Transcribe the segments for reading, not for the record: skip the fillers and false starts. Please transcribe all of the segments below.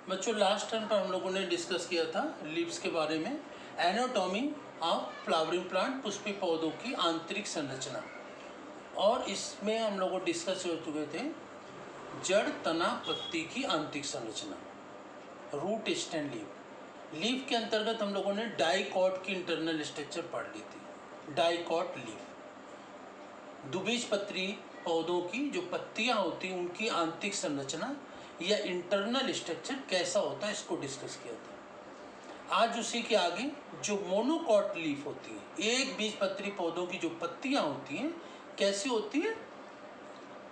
बच्चों last time पर हम लोगों ने डिस्कस किया था लीव्स के बारे में, anatomy of flowering plant, Pushpi पौधों की आंतरिक संरचना। और इसमें हम लोग डिस्कस हो चुके थे जड़, तना, पत्ती की आंतरिक संरचना, रूट, स्टेम, लीफ। लीफ के अंतर्गत हम लोगों ने डाइकॉट की इंटरनल स्ट्रक्चर पढ़ ली थी। डाइकॉट लीफ, द्विबीजपत्री पौधों की जो पत्तियां होती हैं उनकी आंतरिक संरचना या इंटरनल स्ट्रक्चर कैसा होता है, इसको डिस्कस किया था। आज उसी के आगे जो मोनोकॉट लीफ होती है, एक बीजपत्री पौधों की जो पत्तियां होती हैं कैसी होती है,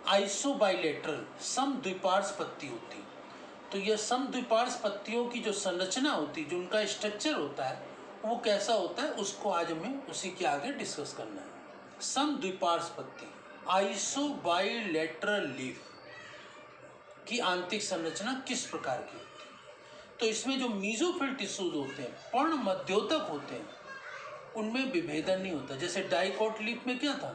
आइसोबाइलेटरल, समद्विपार्श्व पत्ती होती है। तो ये समद्विपार्श्व पत्तियों की जो संरचना होती है, जो उनका स्ट्रक्चर होता है वो कैसा होता है, उसको आज हमें उसी के आगे डिस्कस करना है। समद्विपार्श्व पत्ती, आइसोबाइलेटरल लीफ की आंतरिक संरचना किस प्रकार की होती है। तो इसमें जो मीजोफिल टिश्यूज होते हैं, पर्ण मध्योतक होते हैं, उनमें विभेदन नहीं होता। जैसे डाइकॉट लीफ में क्या था,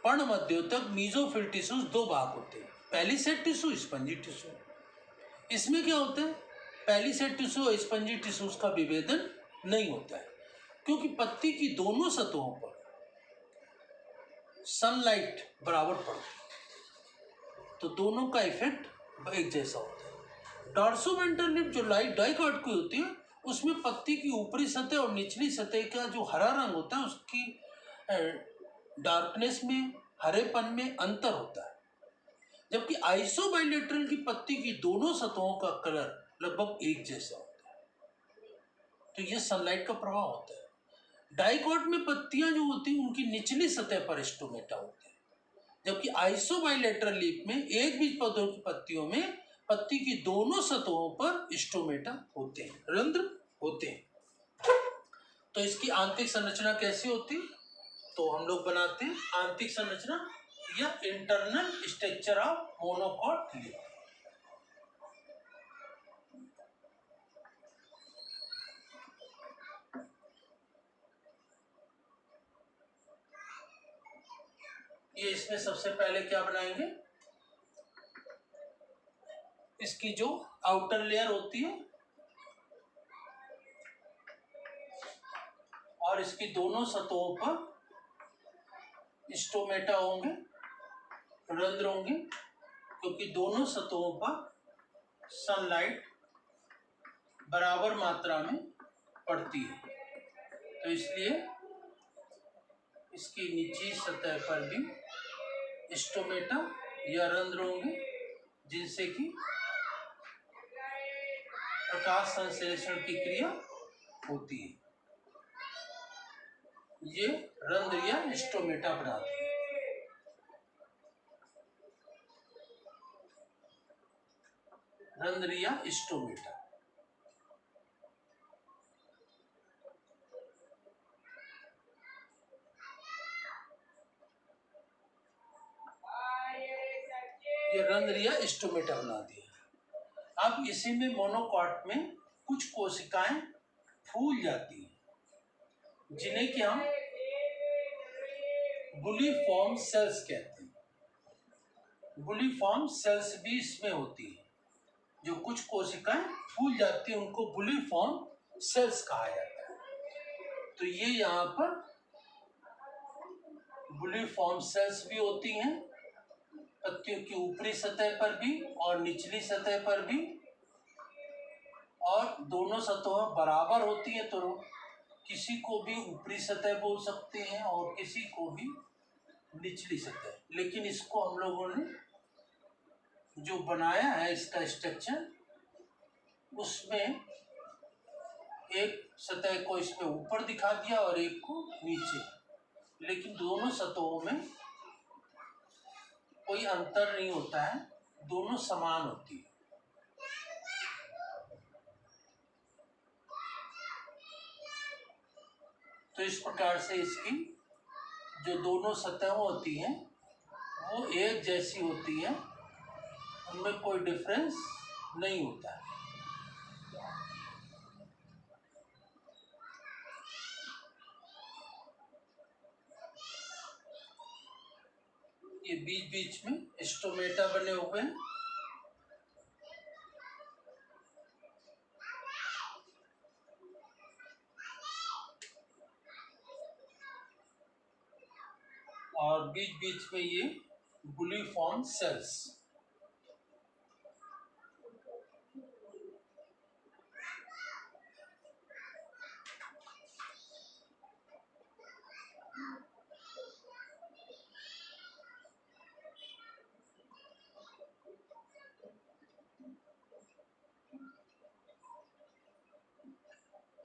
पर्ण मध्योतक मीजोफिल टिश्यूज दो भाग होते हैं, पैलिसेड टिश्यू, स्पंजी टिश्यू। इसमें क्या होता है, पैलिसेड टिश्यू और स्पंजी टिश्यूज का विभेदन नहीं होता है, क्योंकि पत्ती की दोनों सतहों पर सनलाइट बराबर पड़ती है, तो दोनों का इफेक्ट एक जैसा होता है। डॉर्सोवेंट्रल लिप जो डाइकॉट की होती है, उसमें पत्ती की ऊपरी सतह और निचली सतह का जो हरा रंग होता है उसकी डार्कनेस में, हरेपन में अंतर होता है। जबकि आइसोबाइलेटरल की पत्ती की दोनों सतहों का कलर लगभग एक जैसा होता है, तो यह सनलाइट का प्रभाव होता है। डाइकॉट में पत्तियां जो होती हैं उनकी निचली सतह पर स्टोमेटा होते हैं, जबकि आइसोबाइलेटरल लीफ में एक बीज पौधों की पत्तियों में पत्ती की दोनों सतहों पर स्टोमेटा होते हैं, रंध्र होते हैं। तो इसकी आंतरिक संरचना कैसी होती है, तो हम लोग बनाते हैं आंतरिक संरचना या internal structure of monocot leaf. ये इसमें सबसे पहले क्या बनाएंगे, इसकी जो आउटर लेयर होती है और इसकी दोनों सतहों पर स्टोमेटा होंगे, रंध्र होंगे, क्योंकि दोनों सतहों पर सनलाइट बराबर मात्रा में पड़ती है, तो इसलिए इसकी निचली सतह पर भी स्टोमेटा या रंध्र होंगे, जिनसे कि प्रकाश संश्लेषण की क्रिया होती है। ये रंध्र या स्टोमेटा बनाते हैं। रंध्र या स्टोमेटा, ये रंध्र या स्टोमेटा बना दिया। अब इसी में मोनोकॉट में कुछ कोशिकाएं फूल जाती हैं, जिन्हें कि हम बुलिफॉर्म सेल्स कहते हैं। बुलिफॉर्म सेल्स भी इसमें होती है, जो कुछ कोशिकाएं फूल जाती हैं उनको बुलिफॉर्म सेल्स कहा जाता है। तो ये यहाँ पर बुलिफॉर्म सेल्स भी होती हैं, पत्तियों की ऊपरी सतह पर भी और निचली सतह पर भी, और दोनों सतहें बराबर होती है, तो किसी को भी ऊपरी सतह बोल सकते हैं और किसी को भी निचली सतह। लेकिन इसको हम लोगों ने जो बनाया है इसका स्ट्रक्चर, उसमें एक सतह को इसमें ऊपर दिखा दिया और एक को नीचे, लेकिन दोनों सतहों में कोई अंतर नहीं होता है, दोनों समान होती है। तो इस प्रकार से इसकी जो दोनों सतह होती हैं वो एक जैसी होती है, उनमें कोई डिफरेंस नहीं होता है। ये बीच बीच में स्टोमेटा बने हुए हैं, और बीच बीच में ये बुलिफॉर्म सेल्स।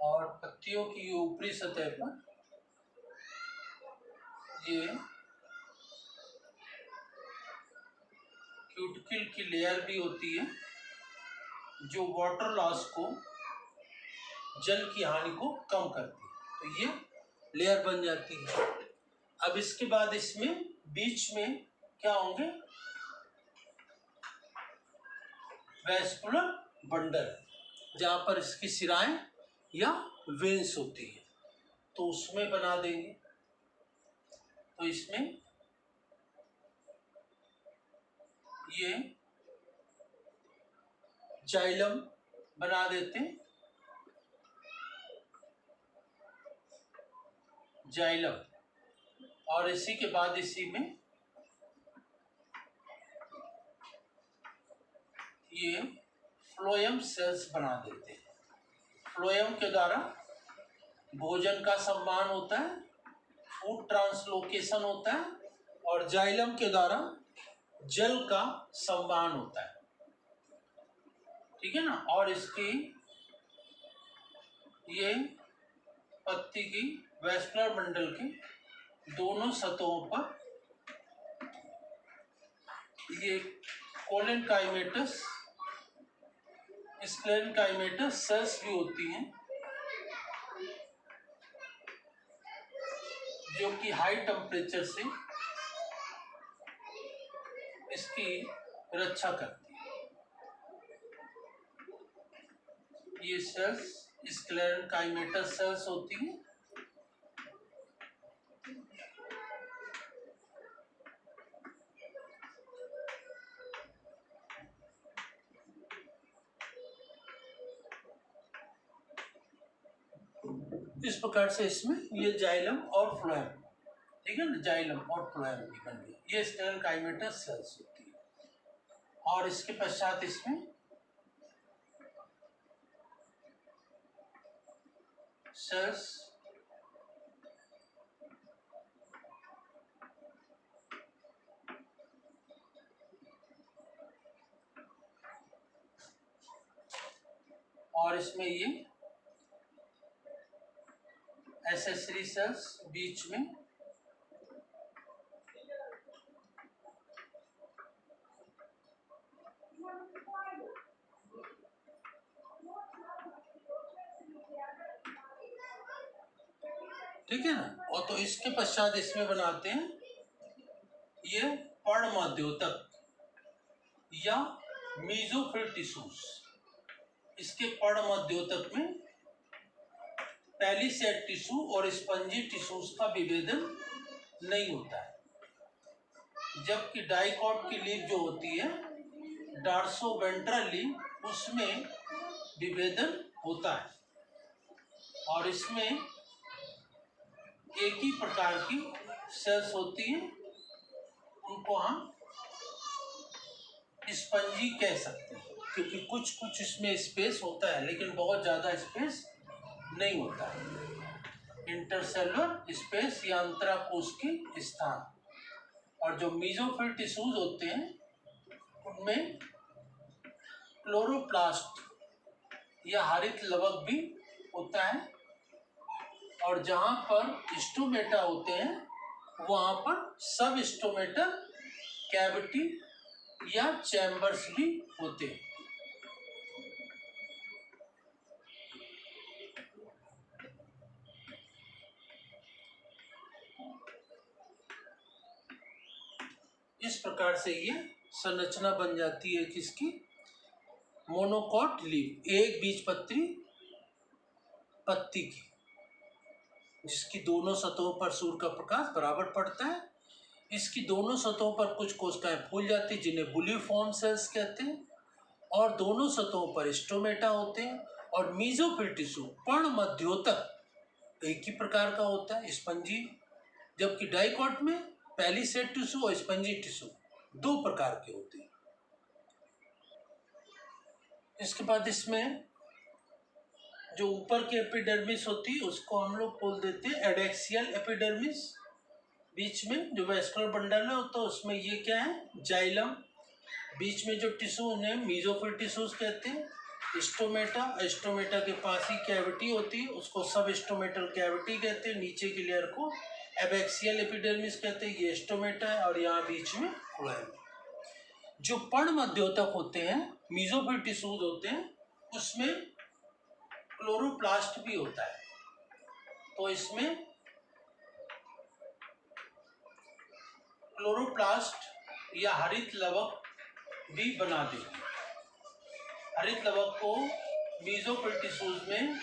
और पत्तियों की ऊपरी सतह पर ये क्यूटिकल की लेयर भी होती है जो वाटर लॉस को, जल की हानि को कम करती है। तो ये लेयर बन जाती है। अब इसके बाद इसमें बीच में क्या होंगे, वैस्कुलर बंडल, जहां पर इसकी सिराएं या वेन्स होती है, तो उसमें बना देंगे। तो इसमें ये जाइलम बना देते हैं, जाइलम, और इसी के बाद इसी में ये फ्लोएम सेल्स बना देते हैं। फ्लोएम के द्वारा भोजन का संवहन होता है, फूड ट्रांसलोकेशन होता है, और जाइलम के द्वारा जल का संवहन होता है। ठीक है ना। और इसकी ये पत्ती की वैस्कुलर बंडल के दोनों सतहों पर ये कोलेनकाइमेटस, स्क्लेरेनकाइमेटस सेल्स भी होती हैं, जो कि हाई टेम्परेचर से इसकी रक्षा करती है। ये सेल्स स्क्लेरेनकाइमेटस सेल्स होती हैं। इस प्रकार से इसमें ये जाइलम और फ्लोएम, ठीक है ना, जाइलम और फ्लोएम भी बन गया। ये स्क्लेरेनकाइमेटस सेल्स होती है। और इसके पश्चात इसमें सेल्स और इसमें ये एसेसरी सेल्स बीच में, ठीक है ना। और तो इसके पश्चात इसमें बनाते हैं ये पर्णमध्योतक या मीजोफिल टिश्यूज। इसके पर्णमध्योतक में पैलिसेड टिश्यू और स्पंजी टिश्यूज का विभेदन नहीं होता है, जबकि डाइकॉट की लीफ जो होती है, डॉर्सोवेंट्रल लीफ, उसमें विभेदन होता है। और इसमें एक ही प्रकार की सेल्स होती हैं, उनको हम स्पंजी कह सकते हैं, क्योंकि कुछ कुछ इसमें स्पेस होता है, लेकिन बहुत ज़्यादा स्पेस नहीं होता है। इंटरसेलुलर स्पेस या अंतराकोश की स्थान। और जो मीजोफिल टिश्यूज होते हैं, उनमें क्लोरोप्लास्ट या हरित लवक भी होता है। और जहाँ पर स्टोमेटा होते हैं, वहाँ पर सब स्टोमेटल कैविटी या चैम्बर्स भी होते हैं। इस प्रकार से ये संरचना बन जाती है किसकी, मोनोकॉट लीफ, एक बीजपत्री पत्ती की, जिसकी दोनों सतहों पर सूर्य का प्रकाश बराबर पड़ता है। इसकी दोनों सतहों पर कुछ कोशिकाएं फूल जाती हैं, जिन्हें बुलिफॉर्म सेल्स कहते हैं, और दोनों सतहों पर स्टोमेटा होते हैं। और मीजोफिल टिश्यू पर्णमध्योतक एक ही प्रकार का होता है, स्पंजी, जबकि डाइकॉट में पैलिसेड टिश्यू और स्पंजी टिश्यू दो प्रकार के होते हैं। इसके बाद इसमें जो ऊपर की एपिडर्मिस होती है उसको हम लोग बोल देते हैं एडेक्सियल एपिडर्मिस। बीच में जो वेस्कुलर बंडल है तो उसमें ये क्या है, जाइलम। बीच में जो टिश्यू उन्हें मीजोफिल टिश्यूज कहते हैं। स्टोमेटा, स्टोमेटा के पास ही कैविटी होती है उसको सब स्टोमेटल कैविटी कहते हैं। नीचे की लेयर को एबैक्सियल एपिडर्मिस कहते हैं। ये स्टोमेटा है और यहाँ बीच में फ्लोएम। जो पर्ण मध्योतक होते हैं, मीजोफिल टिश्यूज होते हैं, उसमें क्लोरोप्लास्ट भी होता है। तो इसमें क्लोरोप्लास्ट या हरित लवक भी बना देंगे। हरित लवक को मीजोफिल टिश्यूज में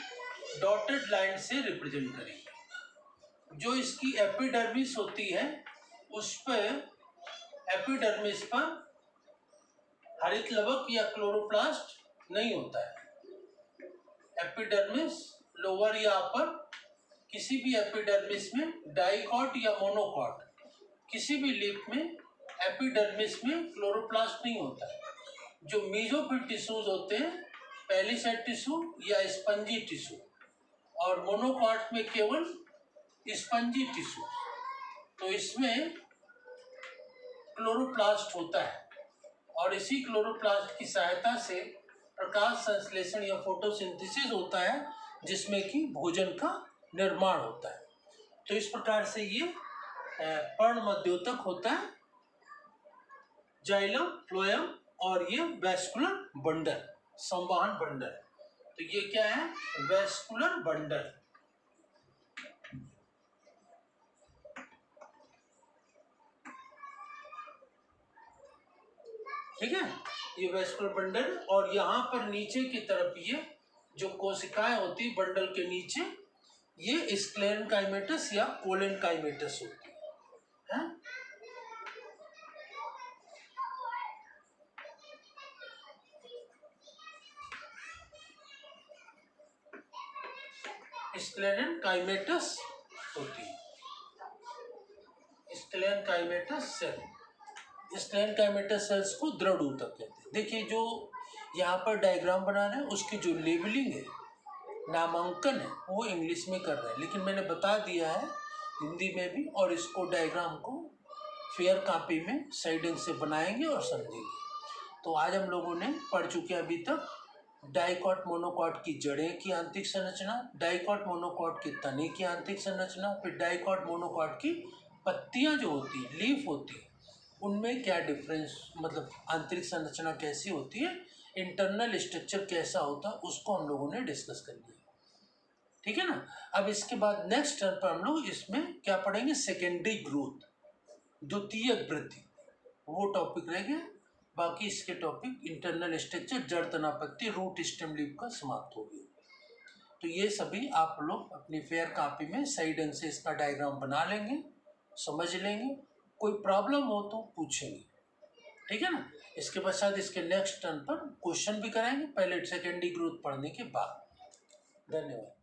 डॉटेड लाइन से रिप्रेजेंट करेंगे। जो इसकी एपिडर्मिस होती है उस पर, एपिडर्मिस पर हरित लवक या क्लोरोप्लास्ट नहीं होता है। एपिडर्मिस लोअर या अपर, किसी भी एपिडर्मिस में डाइकॉट या मोनोकॉट, किसी भी लिप में एपिडर्मिस में क्लोरोप्लास्ट नहीं होता है। जो मीजोफिल टिश्यूज होते हैं, पैलिसेड टिश्यू या स्पंजी टिश्यू, और मोनोकॉट में केवल स्पंजी टिश्यू, तो इसमें क्लोरोप्लास्ट होता है। और इसी क्लोरोप्लास्ट की सहायता से प्रकाश संश्लेषण या फोटोसिंथेसिस होता है, जिसमें कि भोजन का निर्माण होता है। तो इस प्रकार से ये पर्ण मध्योतक होता है, जाइलम, फ्लोएम और ये वेस्कुलर बंडल, संवहन बंडल। तो ये क्या है, वेस्कुलर बंडल। ठीक है, ये वेस्कुलर बंडल। और यहाँ पर नीचे की तरफ ये जो कोशिकाएं होती बंडल के नीचे, ये स्क्लेरेनकाइमेटस या कोलेनकाइमेटस होती है। स्क्लेरेनकाइमेटस होती है, स्क्लेरेनकाइमेटस सेल। स्क्लेरेनकाइमेटस सेल्स को दृढ़ ऊतक कहते हैं। देखिए जो यहाँ पर डायग्राम बना रहे हैं उसकी जो लेबलिंग है, नामांकन है, वो इंग्लिश में कर रहे हैं, लेकिन मैंने बता दिया है हिंदी में भी। और इसको डायग्राम को फेयर कॉपी में साइडिंग से बनाएंगे और समझेंगे। तो आज हम लोगों ने पढ़ चुके हैं अभी तक डाइकॉट मोनोकॉट की जड़ें की आंतरिक संरचना, डाइकॉट मोनोकॉट के तने की आंतरिक संरचना, फिर डाइकॉट मोनोकॉट की पत्तियां जो होती है, लीफ होती है, उनमें क्या डिफरेंस, मतलब आंतरिक संरचना कैसी होती है, इंटरनल स्ट्रक्चर कैसा होता है, उसको हम लोगों ने डिस्कस कर लिया। ठीक है ना। अब इसके बाद नेक्स्ट टर्म पर हम लोग इसमें क्या पढ़ेंगे, सेकेंडरी ग्रोथ, द्वितीय वृद्धि, वो टॉपिक रह गया। बाकी इसके टॉपिक इंटरनल स्ट्रक्चर, जड़, तना, पत्ती, रूट, स्टेम, लीफ का समाप्त हो गया। तो ये सभी आप लोग अपनी फेयर कॉपी में साइड एंड से इसका डायग्राम बना लेंगे, समझ लेंगे। कोई प्रॉब्लम हो तो पूछेंगे, ठीक है ना। इसके पश्चात इसके नेक्स्ट टर्न पर क्वेश्चन भी कराएंगे, पहले सेकेंडरी ग्रोथ पढ़ने के बाद। धन्यवाद।